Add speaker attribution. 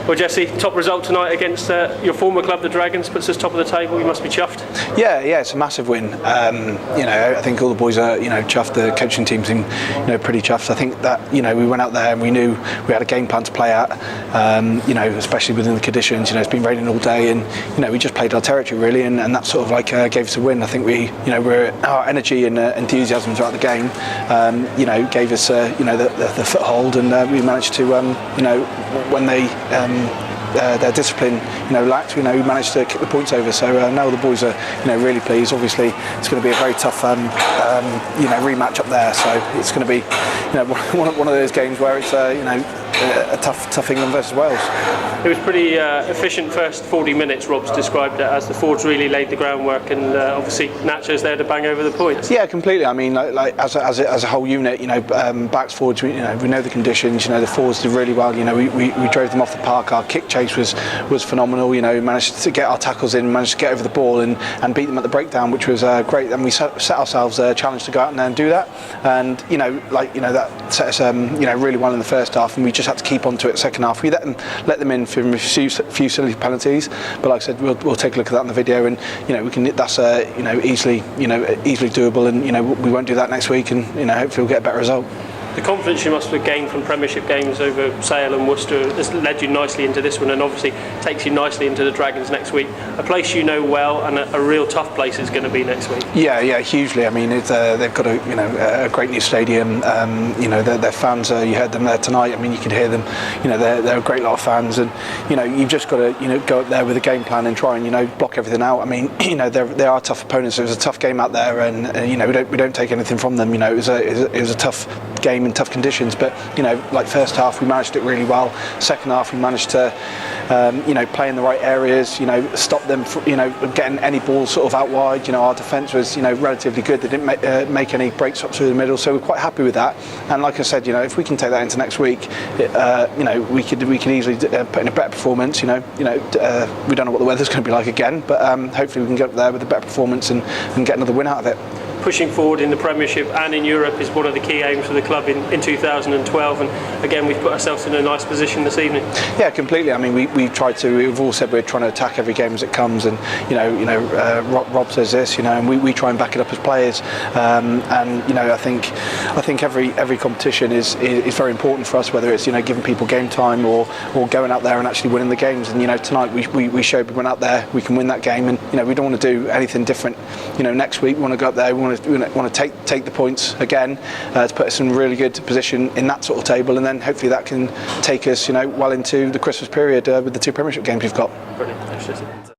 Speaker 1: Well, Jesse, top result tonight against your former club, the Dragons, puts us top of the table. You must be chuffed.
Speaker 2: Yeah, it's a massive win. I think all the boys are, chuffed. The coaching team seem, pretty chuffed. I think that, we went out there and we knew we had a game plan to play out. Especially within the conditions. It's been raining all day, and we just played our territory really, and that sort of gave us a win. I think our energy and enthusiasm throughout the game, gave us the foothold, and we managed to, when they. Their discipline, lacked. We managed to kick the points over. So now the boys are, really pleased. Obviously, it's going to be a very tough, rematch up there. So it's going to be, one of those games where it's, a tough England versus Wales.
Speaker 1: It was pretty efficient first 40 minutes. Rob's described it as the forwards really laid the groundwork, and obviously Nacho's there to bang over the points.
Speaker 2: Yeah, completely. I mean, as a whole unit, backs, forwards, we know the conditions. The forwards did really well. We drove them off the park. Our kick chase was phenomenal. We managed to get our tackles in, managed to get over the ball and beat them at the breakdown, which was great. And we set ourselves a challenge to go out and do that. And that set us really well in the first half, and we just had to keep on to it second half. We let them in from a few silly penalties, but like I said, we'll take a look at that in the video, and we can. That's easily doable, and we won't do that next week, and hopefully we'll get a better result.
Speaker 1: The confidence you must have gained from Premiership games over Sale and Worcester has led you nicely into this one, and obviously takes you nicely into the Dragons next week. A place you know well, and a real tough place it's going to be next week. Yeah,
Speaker 2: hugely. I mean, they've got a great new stadium. Their fans. You heard them there tonight. I mean, you could hear them. They're a great lot of fans, and you've just got to go up there with a game plan and try and block everything out. I mean, they are tough opponents. It was a tough game out there, and we don't take anything from them. It was a tough game in tough conditions, but first half we managed it really well. Second half we managed to play in the right areas, stop them from getting any balls sort of out wide. Our defence was relatively good. They didn't make any break stops through the middle, so we're quite happy with that. And like I said, if we can take that into next week, we can easily put in a better performance. We don't know what the weather's going to be like again, but hopefully we can get up there with a better performance and get another win out of it.
Speaker 1: Pushing forward in the Premiership and in Europe is one of the key aims for the club in 2012, and again we've put ourselves in a nice position this evening. Yeah,
Speaker 2: completely. I mean, we've all said we're trying to attack every game as it comes, and Rob says this, and we try and back it up as players, and I think every competition is very important for us, whether it's giving people game time or going out there and actually winning the games. And tonight we showed we went out there, we can win that game, and we don't want to do anything different. Next week we want to go up there, we want to take the points again to put us in a really good position in that sort of table, and then hopefully that can take us well into the Christmas period with the two Premiership games we've got.
Speaker 1: Brilliant.